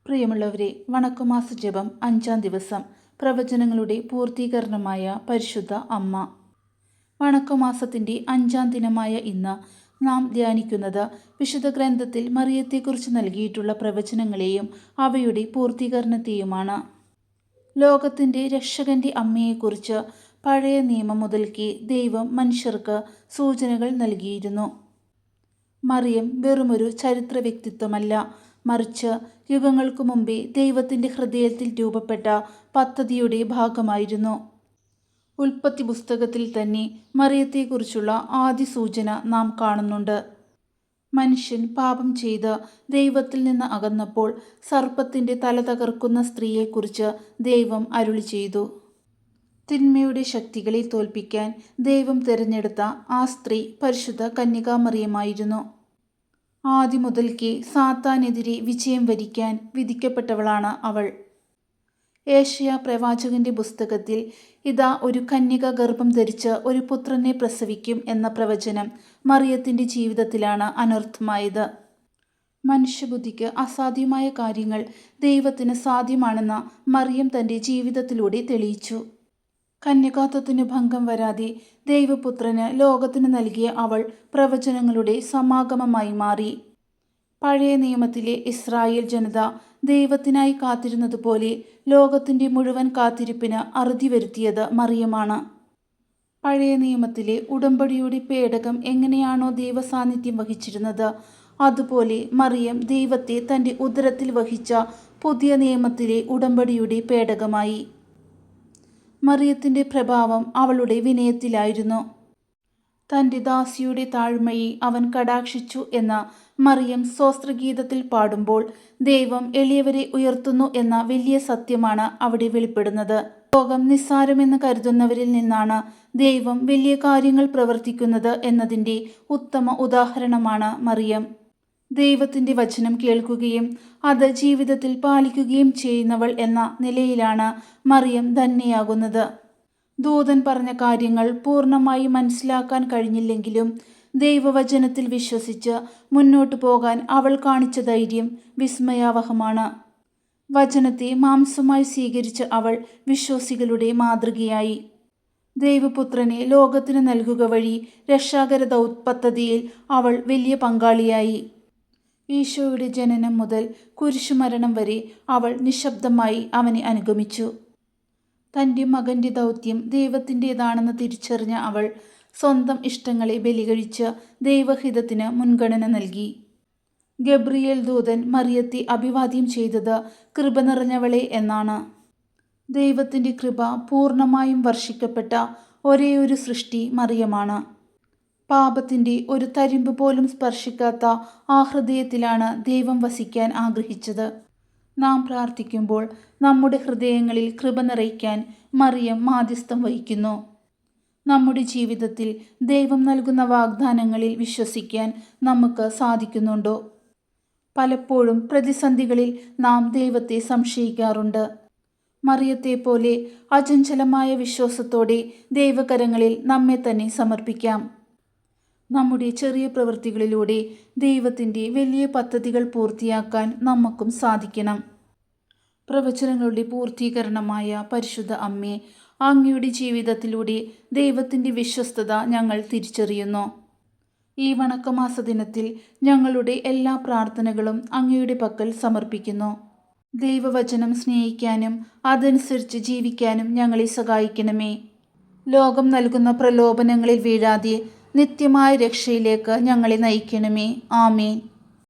പ്രിയമുള്ളവരെ, വണക്കമാസ ജപം 5-ാം ദിവസം. പ്രവചനങ്ങളുടെ പൂർത്തീകരണമായ പരിശുദ്ധ അമ്മ. വണക്കമാസത്തിൻ്റെ 5-ാം ദിനമായ ഇന്ന് നാം ധ്യാനിക്കുന്നത് വിശുദ്ധ ഗ്രന്ഥത്തിൽ മറിയത്തെക്കുറിച്ച് നൽകിയിട്ടുള്ള പ്രവചനങ്ങളെയും അവയുടെ പൂർത്തീകരണത്തെയുമാണ്. ലോകത്തിൻ്റെ രക്ഷകൻ്റെ അമ്മയെക്കുറിച്ച് പഴയ നിയമം മുതൽക്കേ ദൈവം മനുഷ്യർക്ക് സൂചനകൾ നൽകിയിരുന്നു. മറിയം വെറുമൊരു ചരിത്ര വ്യക്തിത്വമല്ല, മറിച്ച് യുഗങ്ങൾക്കു മുമ്പേ ദൈവത്തിൻ്റെ ഹൃദയത്തിൽ രൂപപ്പെട്ട പദ്ധതിയുടെ ഭാഗമായിരുന്നു. ഉൽപ്പത്തി പുസ്തകത്തിൽ തന്നെ മറിയത്തെക്കുറിച്ചുള്ള ആദ്യ സൂചന നാം കാണുന്നുണ്ട്. മനുഷ്യൻ പാപം ചെയ്ത് ദൈവത്തിൽ നിന്ന് അകന്നപ്പോൾ സർപ്പത്തിൻ്റെ തല തകർക്കുന്ന സ്ത്രീയെക്കുറിച്ച് ദൈവം അരുളി ചെയ്തു. തിന്മയുടെ ശക്തികളെ തോൽപ്പിക്കാൻ ദൈവം തിരഞ്ഞെടുത്ത ആ സ്ത്രീ പരിശുദ്ധ കന്യകാമറിയമായിരുന്നു. ആദ്യം മുതൽക്കേ സാത്താനെതിരെ വിജയം വരിക്കാൻ വിധിക്കപ്പെട്ടവളാണ് അവൾ. ഏശയ്യാ പ്രവാചകന്റെ പുസ്തകത്തിൽ ഇതാ ഒരു കന്യക ഗർഭം ധരിച്ച് ഒരു പുത്രനെ പ്രസവിക്കും എന്ന പ്രവചനം മറിയത്തിൻ്റെ ജീവിതത്തിലാണ് അനർത്ഥമായത്. മനുഷ്യബുദ്ധിക്ക് അസാധ്യമായ കാര്യങ്ങൾ ദൈവത്തിന് സാധ്യമാണെന്ന് മറിയം തൻ്റെ ജീവിതത്തിലൂടെ തെളിയിച്ചു. കന്യകാത്വത്തിന് ഭംഗം വരാതെ ദൈവപുത്രന് ലോകത്തിന് നൽകിയ അവൾ പ്രവചനങ്ങളുടെ സമാഗമമായി മാറി. പഴയ നിയമത്തിലെ ഇസ്രായേൽ ജനത ദൈവത്തിനായി കാത്തിരുന്നതുപോലെ ലോകത്തിൻ്റെ മുഴുവൻ കാത്തിരിപ്പിന് അറുതി വരുത്തിയത് മറിയമാണ്. പഴയ നിയമത്തിലെ ഉടമ്പടിയുടെ പേടകം എങ്ങനെയാണോ ദൈവസാന്നിധ്യം വഹിച്ചിരുന്നത്, അതുപോലെ മറിയം ദൈവത്തെ തൻ്റെ ഉദരത്തിൽ വഹിച്ച പുതിയ നിയമത്തിലെ ഉടമ്പടിയുടെ പേടകമായി. മറിയത്തിൻ്റെ പ്രഭാവം അവളുടെ വിനയത്തിലായിരുന്നു. തൻ്റെ ദാസിയുടെ താഴ്മയെ അവൻ കടാക്ഷിച്ചു എന്ന് മറിയം സ്തോത്രഗീതത്തിൽ പാടുമ്പോൾ ദൈവം എളിയവരെ ഉയർത്തുന്നു എന്ന വലിയ സത്യമാണ് അവിടെ വെളിപ്പെടുന്നത്. ലോകം നിസ്സാരമെന്ന് കരുതുന്നവരിൽ നിന്നാണ് ദൈവം വലിയ കാര്യങ്ങൾ പ്രവർത്തിക്കുന്നത് എന്നതിൻ്റെ ഉത്തമ ഉദാഹരണമാണ് മറിയം. ദൈവത്തിൻ്റെ വചനം കേൾക്കുകയും അത് ജീവിതത്തിൽ പാലിക്കുകയും ചെയ്യുന്നവൾ എന്ന നിലയിലാണ് മറിയം ധന്യയാകുന്നത്. ദൂതൻ പറഞ്ഞ കാര്യങ്ങൾ പൂർണ്ണമായി മനസ്സിലാക്കാൻ കഴിഞ്ഞില്ലെങ്കിലും ദൈവവചനത്തിൽ വിശ്വസിച്ച് മുന്നോട്ടു പോകാൻ അവൾ കാണിച്ച ധൈര്യം വിസ്മയാവഹമാണ്. വചനത്തെ മാംസമായി സ്വീകരിച്ച അവൾ വിശ്വാസികളുടെ മാതൃകയായി. ദൈവപുത്രനെ ലോകത്തിന് നൽകുക വഴി രക്ഷാകര പദ്ധതിയിൽ അവൾ വലിയ പങ്കാളിയായി. ഈശോയുടെ ജനനം മുതൽ കുരിശുമരണം വരെ അവൾ നിശബ്ദമായി അവനെ അനുഗമിച്ചു. തൻ്റെ മകൻ്റെ ദൗത്യം ദൈവത്തിൻ്റെതാണെന്ന് തിരിച്ചറിഞ്ഞ അവൾ സ്വന്തം ഇഷ്ടങ്ങളെ ബലികഴിച്ച് ദൈവഹിതത്തിന് മുൻഗണന നൽകി. ഗബ്രിയേൽ ദൂതൻ മറിയത്തെ അഭിവാദ്യം ചെയ്തത് കൃപ നിറഞ്ഞവളെ എന്നാണ്. ദൈവത്തിൻ്റെ കൃപ പൂർണ്ണമായും വർഷിക്കപ്പെട്ട ഒരേയൊരു സൃഷ്ടി മറിയമാണ്. പാപത്തിൻ്റെ ഒരു തരിമ്പ് പോലും സ്പർശിക്കാത്ത ആ ഹൃദയത്തിലാണ് ദൈവം വസിക്കാൻ ആഗ്രഹിച്ചത്. നാം പ്രാർത്ഥിക്കുമ്പോൾ നമ്മുടെ ഹൃദയങ്ങളിൽ കൃപ നിറയ്ക്കാൻ മറിയം മാധ്യസ്ഥം വഹിക്കുന്നു. നമ്മുടെ ജീവിതത്തിൽ ദൈവം നൽകുന്ന വാഗ്ദാനങ്ങളിൽ വിശ്വസിക്കാൻ നമുക്ക് സാധിക്കുന്നുണ്ടോ? പലപ്പോഴും പ്രതിസന്ധികളിൽ നാം ദൈവത്തെ സംശയിക്കാറുണ്ട്. മറിയത്തെപ്പോലെ അചഞ്ചലമായ വിശ്വാസത്തോടെ ദൈവകരങ്ങളിൽ നമ്മെ തന്നെ സമർപ്പിക്കാം. നമ്മുടെ ചെറിയ പ്രവൃത്തികളിലൂടെ ദൈവത്തിൻ്റെ വലിയ പദ്ധതികൾ പൂർത്തിയാക്കാൻ നമുക്കും സാധിക്കണം. പ്രവചനങ്ങളുടെ പൂർത്തീകരണമായ പരിശുദ്ധ അമ്മേ, അങ്ങയുടെ ജീവിതത്തിലൂടെ ദൈവത്തിൻ്റെ വിശ്വസ്തത ഞങ്ങൾ തിരിച്ചറിയുന്നു. ഈ വണക്കമാസ ദിനത്തിൽ ഞങ്ങളുടെ എല്ലാ പ്രാർത്ഥനകളും അങ്ങയുടെ പക്കൽ സമർപ്പിക്കുന്നു. ദൈവവചനം സ്നേഹിക്കാനും അതനുസരിച്ച് ജീവിക്കാനും ഞങ്ങളെ സഹായിക്കണമേ. ലോകം നൽകുന്ന പ്രലോഭനങ്ങളിൽ വീഴാതെ നിത്യമായ രക്ഷയിലേക്ക് ഞങ്ങളെ നയിക്കണമേ. ആമേൻ.